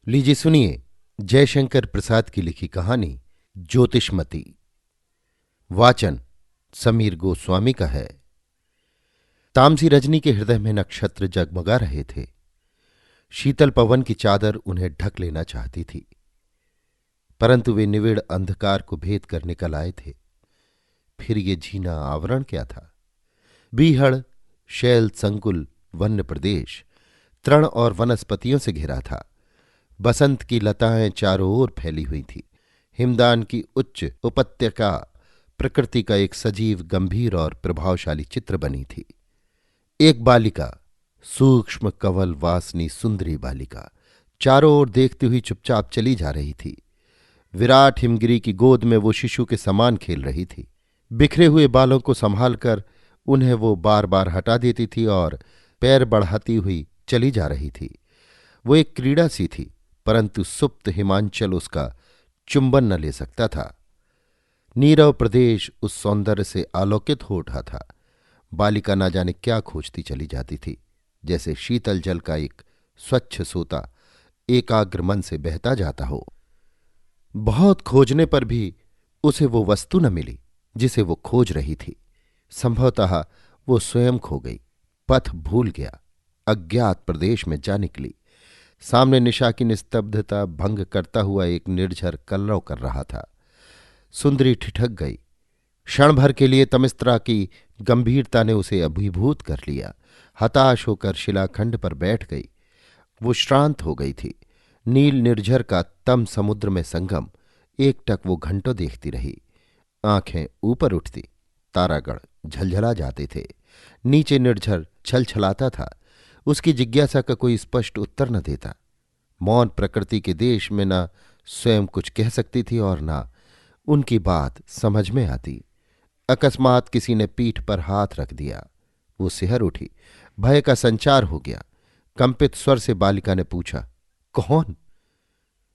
लीजिए सुनिए जयशंकर प्रसाद की लिखी कहानी ज्योतिषमती। वाचन समीर गोस्वामी का है। तामसी रजनी के हृदय में नक्षत्र जगमगा रहे थे। शीतल पवन की चादर उन्हें ढक लेना चाहती थी, परंतु वे निविड़ अंधकार को भेद कर निकल आए थे। फिर ये झीना आवरण क्या था? बीहड़, शैल संकुल वन्य प्रदेश तृण और वनस्पतियों से घिरा था। बसंत की लताएं चारों ओर फैली हुई थी। हिमदान की उच्च उपत्यका प्रकृति का एक सजीव, गंभीर और प्रभावशाली चित्र बनी थी। एक बालिका, सूक्ष्म कवल वासनी सुंदरी बालिका, चारों ओर देखती हुई चुपचाप चली जा रही थी। विराट हिमगिरी की गोद में वो शिशु के समान खेल रही थी। बिखरे हुए बालों को संभालकर उन्हें वो बार बार हटा देती थी और पैर बढ़ाती हुई चली जा रही थी। वो एक क्रीड़ा सी थी, परंतु सुप्त हिमांचल उसका चुंबन न ले सकता था। नीरव प्रदेश उस सौंदर्य से आलोकित हो उठा था। बालिका न जाने क्या खोजती चली जाती थी, जैसे शीतल जल का एक स्वच्छ सोता एकाग्र मन से बहता जाता हो। बहुत खोजने पर भी उसे वो वस्तु न मिली जिसे वो खोज रही थी। संभवतः वो स्वयं खो गई, पथ भूल गया, अज्ञात प्रदेश में जा निकली। सामने निशा की निस्तब्धता भंग करता हुआ एक निर्झर कलरव कर रहा था। सुंदरी ठिठक गई। क्षण भर के लिए तमिस्त्रा की गंभीरता ने उसे अभिभूत कर लिया। हताश होकर शिलाखंड पर बैठ गई। वो श्रांत हो गई थी। नील निर्झर का तम समुद्र में संगम एकटक वो घंटों देखती रही। आंखें ऊपर उठती, तारागण झलझला जाते थे। नीचे निर्झर छलछलाता था। उसकी जिज्ञासा का कोई स्पष्ट उत्तर न देता। मौन प्रकृति के देश में न स्वयं कुछ कह सकती थी और न उनकी बात समझ में आती। अकस्मात किसी ने पीठ पर हाथ रख दिया। वो सिहर उठी। भय का संचार हो गया। कंपित स्वर से बालिका ने पूछा, कौन?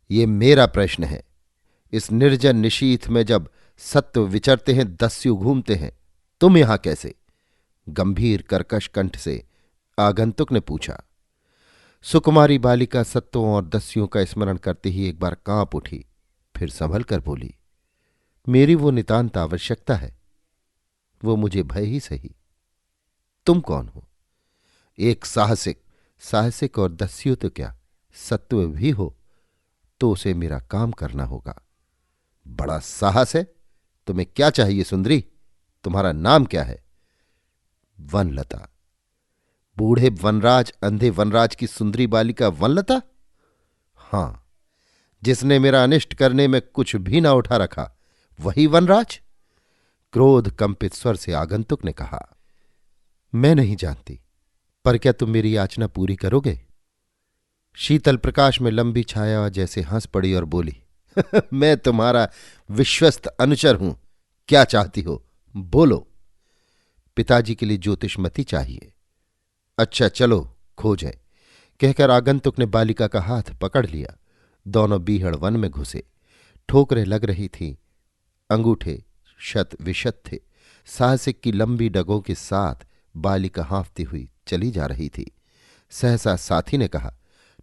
ये मेरा प्रश्न है। इस निर्जन निशीथ में जब सत्व विचरते हैं, दस्यु घूमते हैं, तुम यहां कैसे? गंभीर कर्कश कंठ से आगंतुक ने पूछा। सुकुमारी बालिका सत्वों और दस्युओं का स्मरण करते ही एक बार कांप उठी, फिर संभल कर बोली, मेरी वो नितांत आवश्यकता है। वो मुझे भय ही सही। तुम कौन हो? एक साहसिक। साहसिक और दस्यु तो क्या, सत्व भी हो तो उसे मेरा काम करना होगा। बड़ा साहस है। तुम्हें क्या चाहिए सुंदरी? तुम्हारा नाम क्या है? वनलता। बूढ़े वनराज, अंधे वनराज की सुंदरी बालिका वनलता? हां, जिसने मेरा अनिष्ट करने में कुछ भी ना उठा रखा, वही वनराज? क्रोध कंपित स्वर से आगंतुक ने कहा। मैं नहीं जानती, पर क्या तुम मेरी याचना पूरी करोगे? शीतल प्रकाश में लंबी छाया जैसे हंस पड़ी और बोली, मैं तुम्हारा विश्वस्त अनुचर हूं। क्या चाहती हो, बोलो। पिताजी के लिए ज्योतिषमती चाहिए। अच्छा चलो, खोज है, कहकर आगंतुक ने बालिका का हाथ पकड़ लिया। दोनों बीहड़ वन में घुसे। ठोकरें लग रही थीं। अंगूठे शत विशत थे। साहसिक की लंबी डगों के साथ बालिका हाँफती हुई चली जा रही थी। सहसा साथी ने कहा,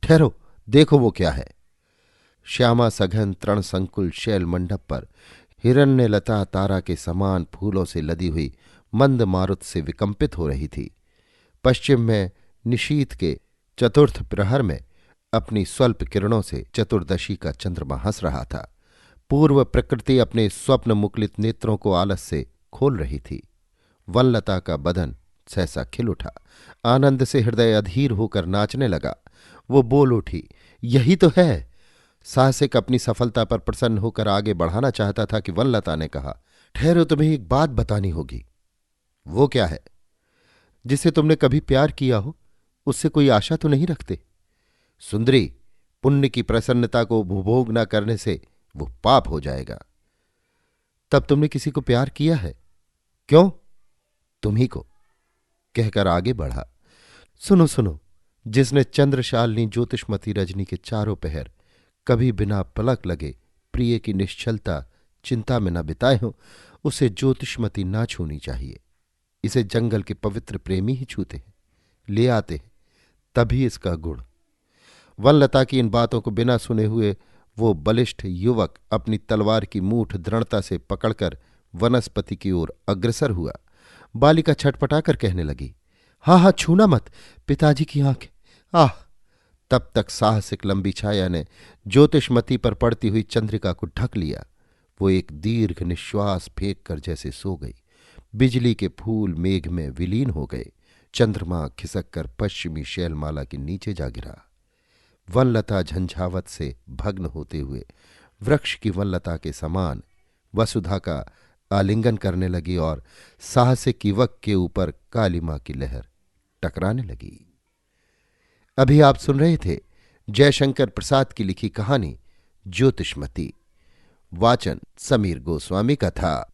ठहरो, देखो वो क्या है। श्यामा सघन तृण संकुल शैल मंडप पर हिरण्य लता तारा के समान फूलों से लदी हुई मंद मारुत से विकंपित हो रही थी। पश्चिम में निशीथ के चतुर्थ प्रहर में अपनी स्वल्प किरणों से चतुर्दशी का चंद्रमा हंस रहा था। पूर्व प्रकृति अपने स्वप्न मुकुलित नेत्रों को आलस से खोल रही थी। वनलता का बदन सहसा खिल उठा। आनंद से हृदय अधीर होकर नाचने लगा। वो बोल उठी, यही तो है। साहसिक अपनी सफलता पर प्रसन्न होकर आगे बढ़ाना चाहता था कि वनलता ने कहा, ठहरो, तुम्हें एक बात बतानी होगी। वो क्या है? जिसे तुमने कभी प्यार किया हो, उससे कोई आशा तो नहीं रखते? सुंदरी, पुण्य की प्रसन्नता को उपभोग न करने से वो पाप हो जाएगा। तब तुमने किसी को प्यार किया है? क्यों? तुम्ही को, कहकर आगे बढ़ा। सुनो सुनो, जिसने चंद्रशालिनी ज्योतिषमती रजनी के चारों पहर कभी बिना पलक लगे प्रिय की निश्चलता चिंता में न बिताए हों, उसे ज्योतिषमती ना छूनी चाहिए। इसे जंगल के पवित्र प्रेमी ही छूते हैं, ले आते हैं, तभी इसका गुण। वनलता की इन बातों को बिना सुने हुए वो बलिष्ठ युवक अपनी तलवार की मूठ दृढ़ता से पकड़कर वनस्पति की ओर अग्रसर हुआ। बालिका छटपटाकर कहने लगी, हाँ हाँ, छूना मत, पिताजी की आंखें, आह। तब तक साहसिक लंबी छाया ने ज्योतिषमती पर पड़ती हुई चंद्रिका को ढक लिया। वो एक दीर्घ निश्वास फेंक कर जैसे सो गई। बिजली के फूल मेघ में विलीन हो गए। चंद्रमा खिसक कर पश्चिमी शैलमाला के नीचे जा गिरा। वनलता झंझावत से भग्न होते हुए वृक्ष की वनलता के समान वसुधा का आलिंगन करने लगी और साहसिक युवक के ऊपर कालिमा की लहर टकराने लगी। अभी आप सुन रहे थे जयशंकर प्रसाद की लिखी कहानी ज्योतिषमती। वाचन समीर गोस्वामी का था।